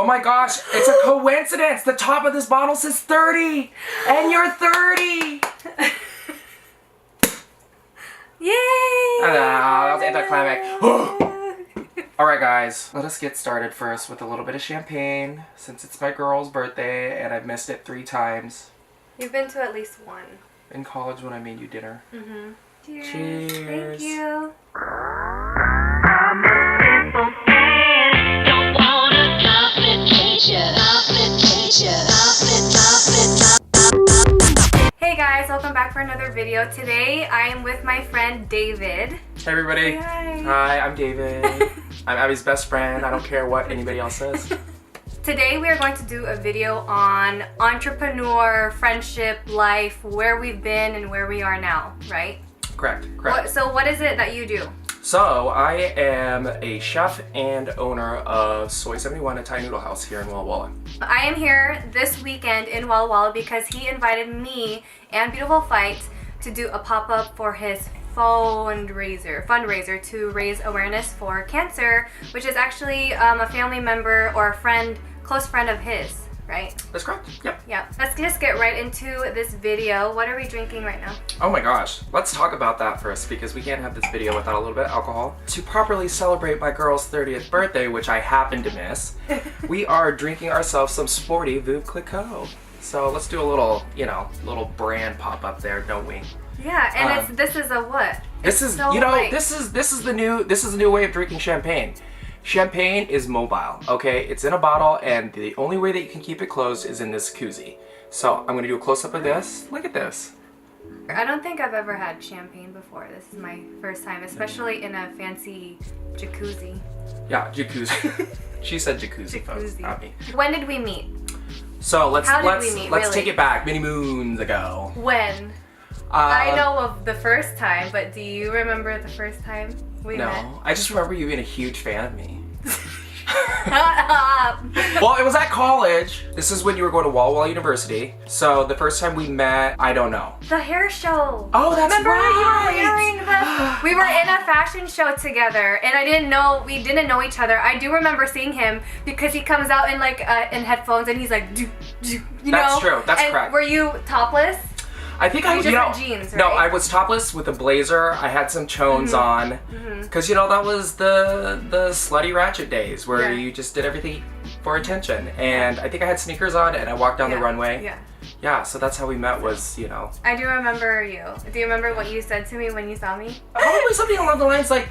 Oh my gosh, it's a coincidence. The top of this bottle says 30, and you're 30. Yay! That was anticlimactic. Alright guys, let us get started first with a little bit of champagne, since it's my girl's birthday and I've missed it 3 times. You've been to at least one. In college when I made you dinner. Mm-hmm. Cheers. Cheers. Thank you. Hey guys, welcome back for another video. Today I am with my friend David. Hey everybody. Hi. Hi, I'm David. I'm Abby's best friend. I don't care what anybody else says. Today we are going to do a video on entrepreneur, friendship, life, where we've been and where we are now, right? Correct. So what is it that you do? So, I am a chef and owner of Soy 71, a Thai noodle house here in Walla Walla. I am here this weekend in Walla Walla because he invited me and Beautiful Fight to do a pop-up for his fundraiser to raise awareness for cancer, which is actually a family member or a friend, close friend of his, right? That's correct. Yep. Yeah. Let's just get right into this video. What are we drinking right now? Oh my gosh, let's talk about that first because we can't have this video without a little bit of alcohol. To properly celebrate my girl's 30th birthday, which I happen to miss, we are drinking ourselves some sporty Veuve Clicquot. So let's do a little, little brand pop up there, don't we? Yeah, and this is a what? This is, so light. this is the new way of drinking champagne. Champagne is mobile, okay? It's in a bottle, and the only way that you can keep it closed is in this koozie. So I'm gonna do a close-up of this. Look at this. I don't think I've ever had champagne before. This is my first time, especially in a fancy jacuzzi. Yeah, jacuzzi. She said jacuzzi, folks, Jacuzzi. not me. When did we meet? So let's How did we meet, let's really? take it back many moons ago. When? I know of the first time, but do you remember the first time we met? No, I just remember you being a huge fan of me. Shut up! Well, it was at college. This is when you were going to Walla Walla University. So the first time we met, I don't know. The hair show. Oh, that's Remember right. you were wearing the... We were in a fashion show together, and we didn't know each other. I do remember seeing him because he comes out in in headphones, and he's like, That's true. That's and correct. Were you topless? I think I was, jeans, right? No, I was topless with a blazer. I had some chones on. Because, that was the slutty ratchet days where you just did everything for attention. And I think I had sneakers on and I walked down the runway. Yeah. Yeah, so that's how we met was, I do remember you. Do you remember what you said to me when you saw me? Probably something along the lines like,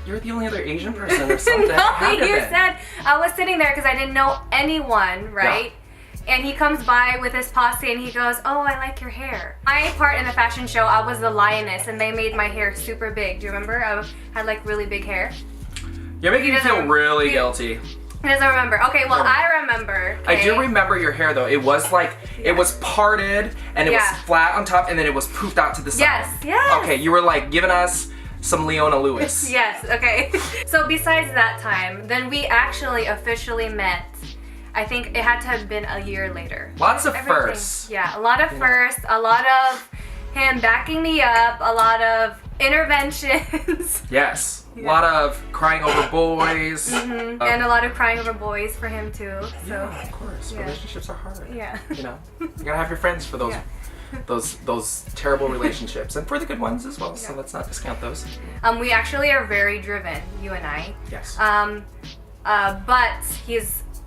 you're the only other Asian person or something. No, you said, I was sitting there because I didn't know anyone, right? Yeah. And he comes by with his posse and he goes, oh, I like your hair. My part in the fashion show, I was the lioness and they made my hair super big. Do you remember? I had like really big hair. You're making me feel really guilty. He doesn't remember. Okay, well, I remember. Okay? I do remember your hair though. It was like, it was parted and it was flat on top and then it was poofed out to the side. Yes. Okay, you were like giving us some Leona Lewis. Yes, okay. So besides that time, then we actually officially met. I think it had to have been a year later. Lots of firsts. Yeah, a lot of firsts, a lot of him backing me up, a lot of interventions. Yes, a lot of crying over boys. And a lot of crying over boys for him too. So. Yeah, of course. Yeah. Relationships are hard. Yeah. You gotta have your friends for those. Those terrible relationships and for the good ones as well. So let's not discount those. We actually are very driven, you and I. Yes. But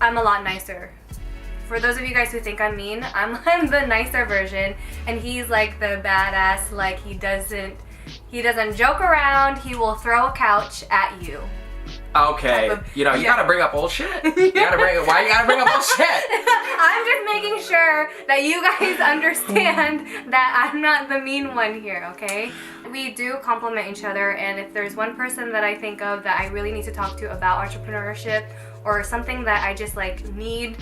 I'm a lot nicer. For those of you guys who think I'm mean, I'm the nicer version, and he's like the badass. Like he doesn't joke around. He will throw a couch at you. Okay, you gotta bring up old shit. Why you gotta bring up old shit? I'm just making sure that you guys understand that I'm not the mean one here, okay? We do compliment each other, and if there's one person that I think of that I really need to talk to about entrepreneurship or something that I just need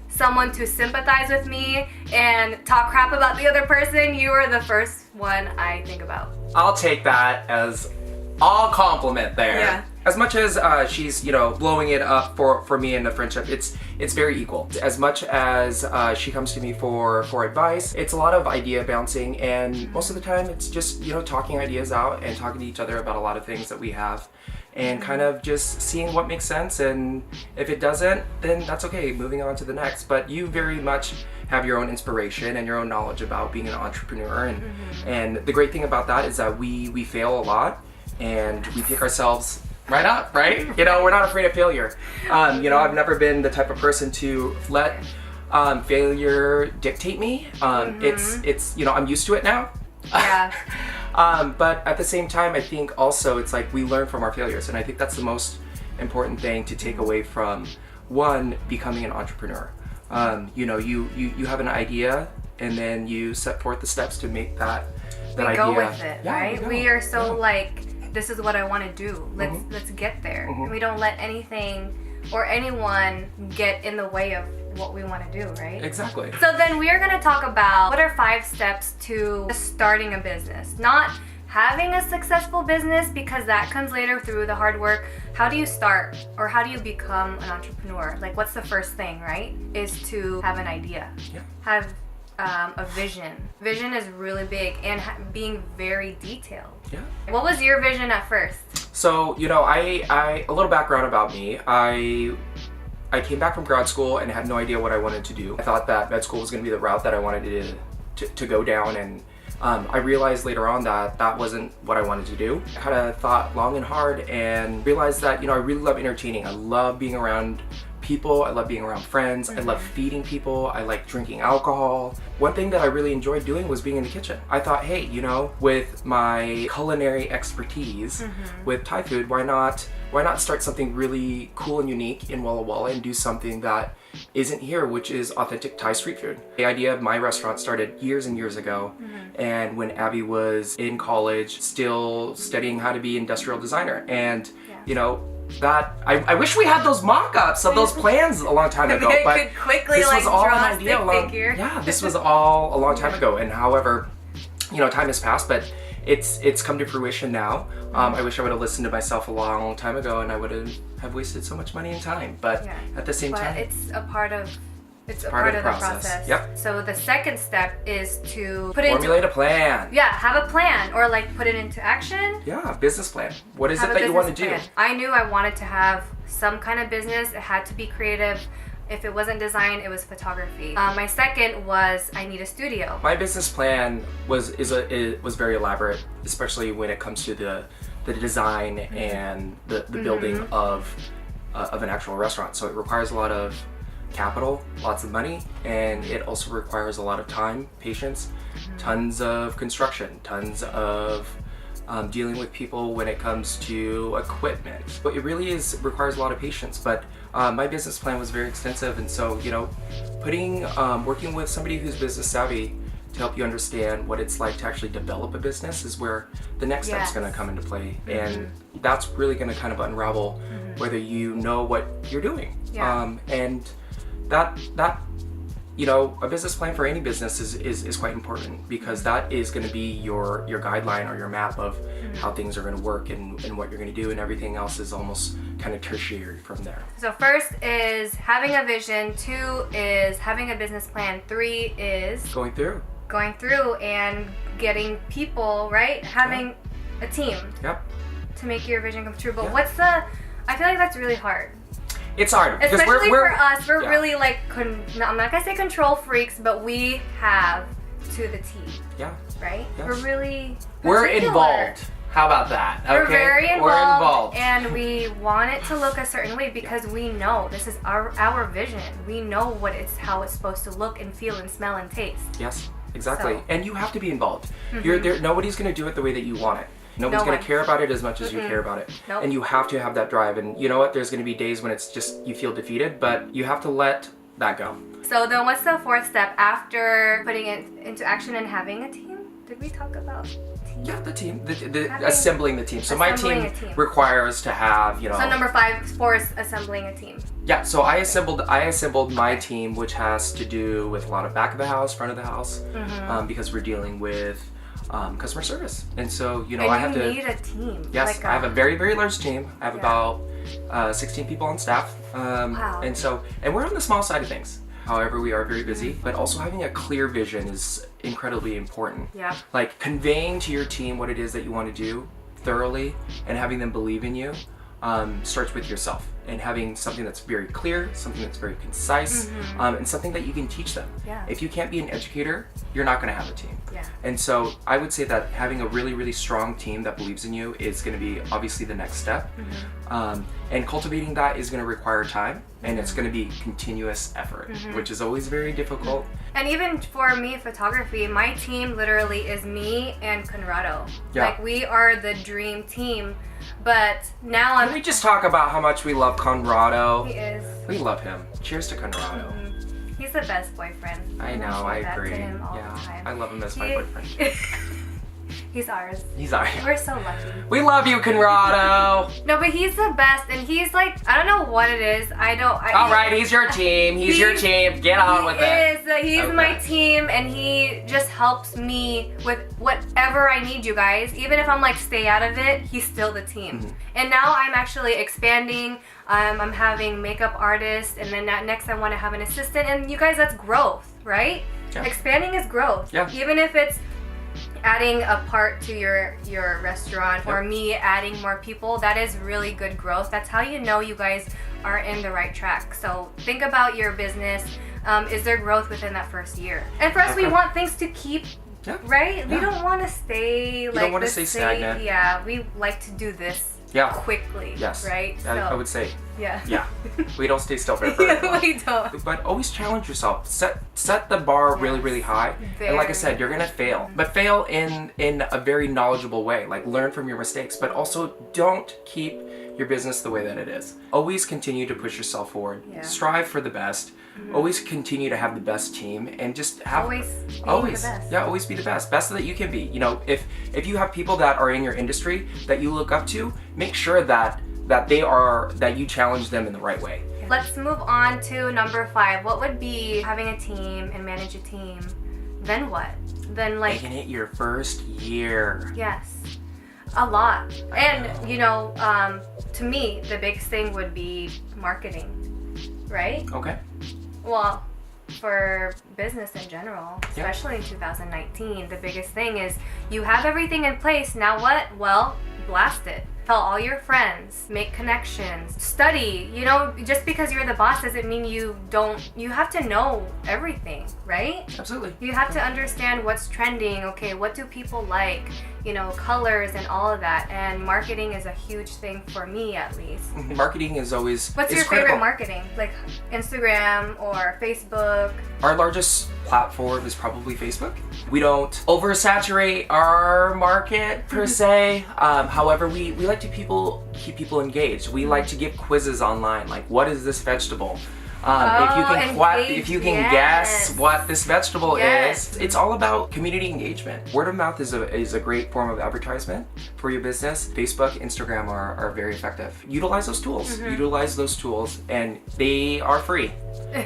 someone to sympathize with me and talk crap about the other person, you are the first one I think about. I'll take that as all compliment there. Yeah. As much as she's, blowing it up for me in the friendship, it's very equal. As much as she comes to me for advice, it's a lot of idea bouncing, and most of the time it's just, talking ideas out and talking to each other about a lot of things that we have and kind of just seeing what makes sense, and if it doesn't, then that's okay, moving on to the next. But you very much have your own inspiration and your own knowledge about being an entrepreneur, and the great thing about that is that we fail a lot and we pick ourselves right up, right? You know, we're not afraid of failure. You know, I've never been the type of person to let failure dictate me. It's you know, I'm used to it now. Yeah. But at the same time, I think also it's like we learn from our failures, and I think that's the most important thing to take away from one, becoming an entrepreneur. You know, you have an idea, and then you set forth the steps to make that idea. We go with it, right? We are so yeah. like, this is what I want to do. Let's get there. We don't let anything or anyone get in the way of what we want to do, right? Exactly. So then we are going to talk about what are 5 steps to starting a business. Not having a successful business, because that comes later through the hard work. How do you start, or how do you become an entrepreneur? Like, what's the first thing, right? Is to have an idea. Yeah. Have a vision. Vision is really big, and being very detailed. Yeah. What was your vision at first? So, you know, I a little background about me. I came back from grad school and had no idea what I wanted to do. I thought that med school was going to be the route that I wanted to go down, and I realized later on that that wasn't what I wanted to do. I kind of thought long and hard and realized that, you know, I really love entertaining. I love being around people. I love being around friends. I love feeding people. I like drinking alcohol. One thing that I really enjoyed doing was being in the kitchen. I thought, hey, you know, with my culinary expertise with Thai food, why not start something really cool and unique in Walla Walla and do something that isn't here, which is authentic Thai street food. The idea of my restaurant started years and years ago, and when Abby was in college, still studying how to be industrial designer. And you know, that I wish we had those mock-ups of those plans a long time ago, but could quickly this like was all draw an idea this was all a long time ago. And however, you know, time has passed, but it's come to fruition now. I wish I would have listened to myself a long time ago, and I would have wasted so much money and time. But at the same time, it's a part of the process. Yep. So the second step is to formulate a plan. Yeah, have a plan, or like put it into action. Yeah, business plan. What is it that you want to do? I knew I wanted to have some kind of business. It had to be creative. If it wasn't design, it was photography. My second was I need a studio. My business plan was very elaborate, especially when it comes to the design and the building of an actual restaurant. So it requires a lot of capital, lots of money, and it also requires a lot of time, patience, tons of construction, tons of dealing with people when it comes to equipment. But it really requires a lot of patience. But my business plan was very extensive, and so, you know, working with somebody who's business savvy to help you understand what it's like to actually develop a business is where the next step's going to come into play, and that's really going to kind of unravel whether you know what you're doing. And that you know, a business plan for any business is quite important, because that is going to be your guideline or your map of how things are going to work and what you're going to do, and everything else is almost kind of tertiary from there. So first is having a vision, 2 is having a business plan, 3 is going through and getting people, right? Having a team to make your vision come true. But I feel like that's really hard. It's hard, especially for us. We're really like, I'm not gonna say control freaks, but we have to the T. Yeah. Right? Yes. We're involved. How about that? Okay? We're very involved, and we want it to look a certain way because we know this is our vision. We know how it's supposed to look and feel and smell and taste. Yes, exactly. So. And you have to be involved. Nobody's gonna do it the way that you want it. Nobody's going to care about it as much as you care about it. And you have to have that drive. And you know what? There's going to be days when it's just you feel defeated, but you have to let that go. So then what's the 4th step after putting it into action and having a team? Did we talk about team? Yeah, the team. Assembling the team. So my team requires to have, you know... So number 4 is assembling a team. Yeah, so I assembled my team, which has to do with a lot of back of the house, front of the house, because we're dealing with customer service. And so, you know, I have to... you need a team. Yes, I have a very, very large team. I have about 16 people on staff. Wow. And we're on the small side of things. However, we are very busy, but also having a clear vision is incredibly important. Yeah. Like conveying to your team what it is that you want to do thoroughly and having them believe in you starts with yourself and having something that's very clear, something that's very concise, and something that you can teach them. Yeah. If you can't be an educator, you're not going to have a team. Yeah. And so I would say that having a really, really strong team that believes in you is going to be obviously the next step. And cultivating that is going to require time, and it's going to be continuous effort, which is always very difficult. And even for me, photography, my team literally is me and Conrado. Yeah. Like, we are the dream team. But now Can we just talk about how much we love Conrado? He is. We love him. Cheers to Conrado. He's the best boyfriend. I know, say I that to agree. him all the Yeah, time. I love him as my He- boyfriend. He's ours. He's our. We're so lucky. We love you, Conrado. No, but he's the best, and he's like, I don't know what it is. All right, he's your team. He's your team. Get on with it. He's Okay. my team, and he just helps me with whatever I need, you guys. Even if I'm like, stay out of it, he's still the team. And now I'm actually expanding. I'm having makeup artists, and then next I want to have an assistant. And you guys, that's growth, right? Yeah. Expanding is growth. Yeah. Even if it's adding a part to your restaurant, or me adding more people, that is really good growth. That's how you know you guys are in the right track. So think about your business. Is there growth within that first year? And for us, we want things to keep, right? We don't want to stay like don't want to the stay same- stagnant. Yeah, we like to do this quickly. Yes. Right? I would say. Yeah. Yeah. We don't stay still for very long. We don't. But always challenge yourself. Set the bar really, really high. And like I said, you're gonna fail. But fail in a very knowledgeable way. Like, learn from your mistakes. But also don't keep your business the way that it is. Always continue to push yourself forward. Yeah. Strive for the best. Always continue to have the best team, and just have Always being the best. Yeah, always be the best that you can be. You know, if you have people that are in your industry that you look up to, make sure that you challenge them in the right way. Let's move on to number 5. What would be having a team and manage a team? Then what? Then like, Making it your first year. yes, a lot. And you know, to me, the biggest thing would be marketing, right? Okay. Well, for business in general, especially in 2019, the biggest thing is you have everything in place. Now what? Well, blast it. Tell all your friends, make connections, study. You know, just because you're the boss doesn't mean you have to know everything, right? Absolutely. You have to understand what's trending. Okay, what do people like? You know, colors and all of that. And marketing is a huge thing for me, at least. Marketing is always. What's your favorite marketing? Like Instagram or Facebook? Our largest platform is probably Facebook. We don't oversaturate our market per se. However, we like to keep people engaged. We like to give quizzes online, like, what is this vegetable? If you can guess what this vegetable is, it's all about community engagement. Word of mouth is a great form of advertisement for your business. Facebook, Instagram are very effective. Utilize those tools. And they are free.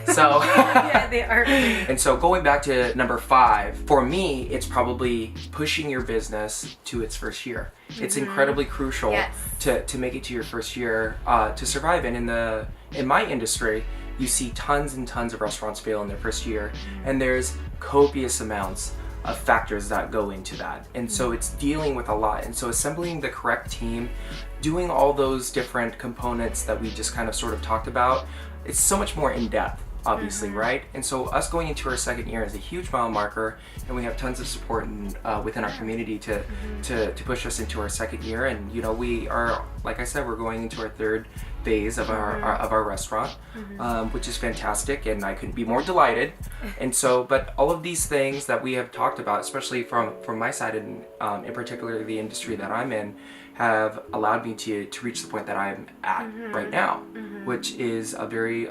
So Yeah, they are free. And so going back to number 5, for me, it's probably pushing your business to its first year. It's incredibly crucial to make it to your first year to survive. And in my industry, you see tons and tons of restaurants fail in their first year, and there's copious amounts of factors that go into that. And so it's dealing with a lot. And so assembling the correct team, doing all those different components that we just kind of sort of talked about, it's so much more in depth, obviously, right? And so us going into our second year is a huge mile marker, and we have tons of support within our community to push us into our second year. And you know, we are, like I said, we're going into our third phase of our restaurant, which is fantastic, and I couldn't be more delighted. And so, but all of these things that we have talked about, especially from my side, and in particular the industry that I'm in, have allowed me to reach the point that I'm at right now, which is a very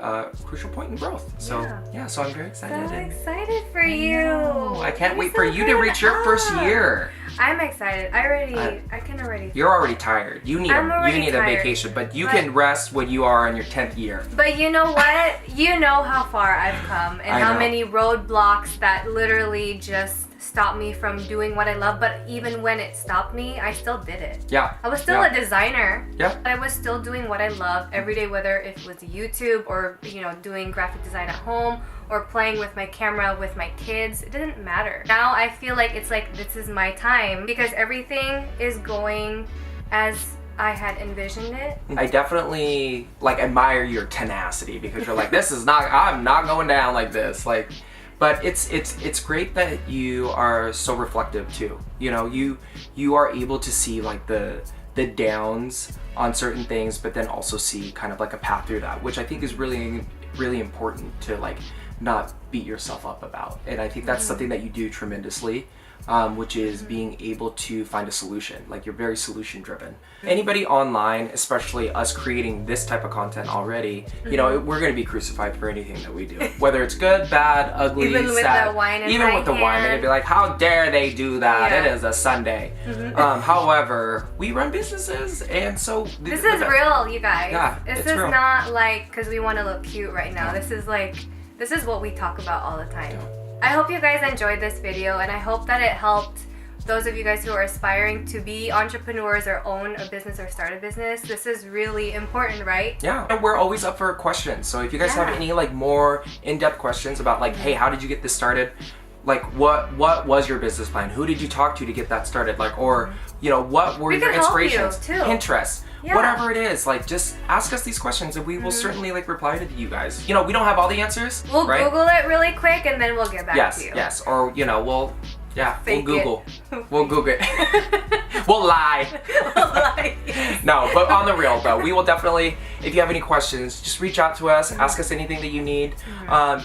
crucial point in growth. So so I'm very excited. So excited for you. I can't wait for you to reach your first year. I'm excited. I can already. You're already tired. You need a vacation, but you can rest when you are in your 10th year. But you know what? You know how far I've come, and how many roadblocks that literally just stopped me from doing what I love. But even when it stopped me, I still did it. Yeah. I was still a designer. Yeah. But I was still doing what I love every day, whether it was YouTube or, you know, doing graphic design at home or playing with my camera with my kids. It didn't matter. Now I feel like it's like this is my time, because everything is going as I had envisioned it. I definitely like admire your tenacity because you're like, this is not, I'm not going down like this. Like, but it's great that you are so reflective too. You know, you are able to see like the downs on certain things, but then also see kind of like a path through that, which I think is really, really important to like not beat yourself up about. And I think that's something that you do tremendously, which is being able to find a solution. Like, you're very solution driven. Anybody online, especially us creating this type of content already, you know, we're going to be crucified for anything that we do, whether it's good, bad, ugly, Even with sad. the wine in Even my with the wine, they're gonna be like, how dare they do that? Yeah. It is a Sunday. However, we run businesses, and so This is real, you guys. Yeah, this it's is real. not like because we want to look cute right now. This is what we talk about all the time. I hope you guys enjoyed this video, and I hope that it helped those of you guys who are aspiring to be entrepreneurs or own a business or start a business. This is really important, right? Yeah, and we're always up for questions. So if you guys have any like more in-depth questions about like, hey, how did you get this started? Like, what was your business plan? Who did you talk to get that started? Like, or you know, what were We your can help you, inspirations? too. Pinterest. Yeah. Whatever it is, like, just ask us these questions and we will certainly like reply to you guys. You know, we don't have all the answers. We'll right? Google it really quick and then we'll get back to you. Yes, or you know, we'll Fake Google. it. We'll Google it. We'll lie. We'll lie. No, but on the real though, we will definitely, if you have any questions, just reach out to us, ask us anything that you need.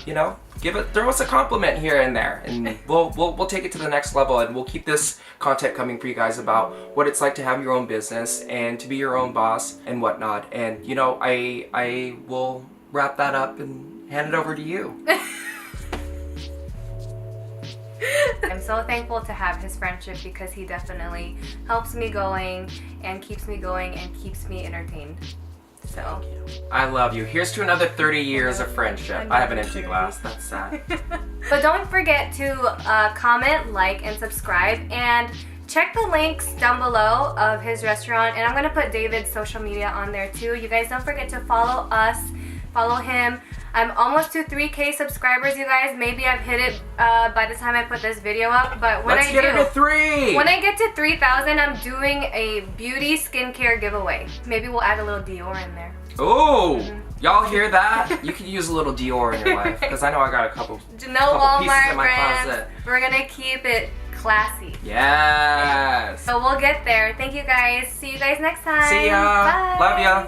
You know, throw us a compliment here and there, and we'll take it to the next level, and we'll keep this content coming for you guys about what it's like to have your own business and to be your own boss and whatnot. And you know, I will wrap that up and hand it over to you. I'm so thankful to have his friendship because he definitely helps me going and keeps me entertained. So I love you. Here's to another 30 years of friendship. I have an empty glass. That's sad. But don't forget to comment, like, and subscribe, and check the links down below of his restaurant, and I'm gonna put David's social media on there too. You guys don't forget to follow us, follow him. I'm almost to 3K subscribers, you guys. Maybe I've hit it by the time I put this video up, but when Let's get it to 3! When I get to 3,000, I'm doing a beauty skincare giveaway. Maybe we'll add a little Dior in there. Oh, y'all hear that? You could use a little Dior in your life, because I know I got a couple No pieces Walmart in my brands. closet. We're gonna keep it classy. Yes. So we'll get there. Thank you guys. See you guys next time. See ya. Bye. Love ya.